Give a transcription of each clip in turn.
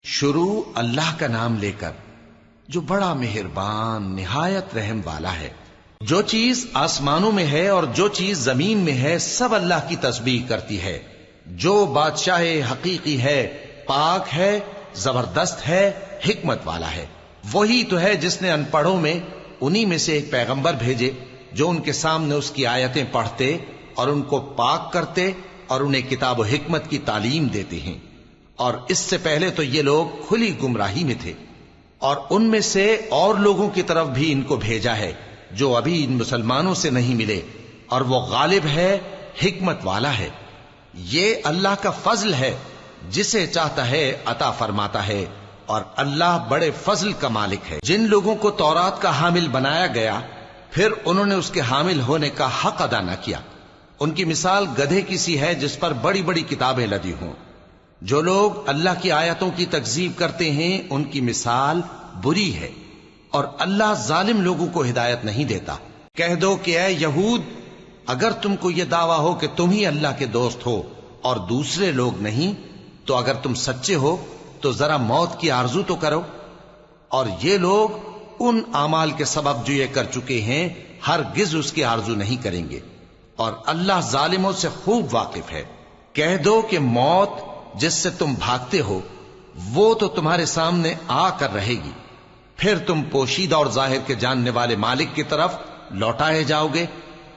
شروع اللہ کا نام لے کر جو بڑا مہربان نہایت رحم والا ہے۔ جو چیز آسمانوں میں ہے اور جو چیز زمین میں ہے سب اللہ کی تسبیح کرتی ہے۔ جو بادشاہ حقیقی ہے، پاک ہے، زبردست ہے، حکمت والا ہے۔ وہی تو ہے جس نے ان پڑھوں میں انہی میں سے ایک پیغمبر بھیجے جو ان کے سامنے اس کی آیتیں پڑھتے اور ان کو پاک کرتے اور انہیں کتاب و حکمت کی تعلیم دیتے ہیں۔ اور اس سے پہلے تو یہ لوگ کھلی گمراہی میں تھے، اور ان میں سے اور لوگوں کی طرف بھی ان کو بھیجا ہے جو ابھی ان مسلمانوں سے نہیں ملے، اور وہ غالب ہے، حکمت والا ہے۔ یہ اللہ کا فضل ہے، جسے چاہتا ہے عطا فرماتا ہے، اور اللہ بڑے فضل کا مالک ہے۔ جن لوگوں کو تورات کا حامل بنایا گیا پھر انہوں نے اس کے حامل ہونے کا حق ادا نہ کیا، ان کی مثال گدھے کی سی ہے جس پر بڑی بڑی کتابیں لدی ہوں۔ جو لوگ اللہ کی آیتوں کی تکذیب کرتے ہیں ان کی مثال بری ہے، اور اللہ ظالم لوگوں کو ہدایت نہیں دیتا۔ کہہ دو کہ اے یہود، اگر تم کو یہ دعویٰ ہو کہ تم ہی اللہ کے دوست ہو اور دوسرے لوگ نہیں، تو اگر تم سچے ہو تو ذرا موت کی آرزو تو کرو۔ اور یہ لوگ ان اعمال کے سبب جو یہ کر چکے ہیں ہرگز اس کی آرزو نہیں کریں گے، اور اللہ ظالموں سے خوب واقف ہے۔ کہہ دو کہ موت جس سے تم بھاگتے ہو وہ تو تمہارے سامنے آ کر رہے گی، پھر تم پوشیدہ اور ظاہر کے جاننے والے مالک کی طرف لوٹائے جاؤ گے،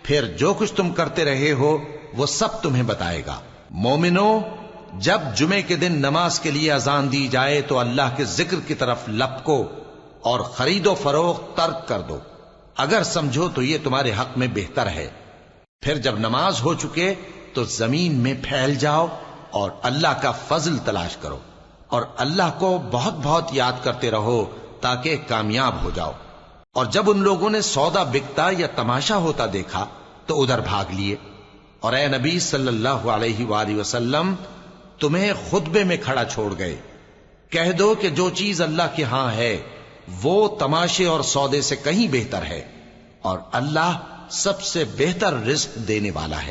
پھر جو کچھ تم کرتے رہے ہو وہ سب تمہیں بتائے گا۔ مومنو، جب جمعے کے دن نماز کے لیے اذان دی جائے تو اللہ کے ذکر کی طرف لپکو اور خرید و فروخت ترک کر دو، اگر سمجھو تو یہ تمہارے حق میں بہتر ہے۔ پھر جب نماز ہو چکے تو زمین میں پھیل جاؤ اور اللہ کا فضل تلاش کرو، اور اللہ کو بہت بہت یاد کرتے رہو تاکہ کامیاب ہو جاؤ۔ اور جب ان لوگوں نے سودا بکتا یا تماشا ہوتا دیکھا تو ادھر بھاگ لیے، اور اے نبی صلی اللہ علیہ وآلہ وسلم تمہیں خطبے میں کھڑا چھوڑ گئے۔ کہہ دو کہ جو چیز اللہ کے ہاں ہے وہ تماشے اور سودے سے کہیں بہتر ہے، اور اللہ سب سے بہتر رزق دینے والا ہے۔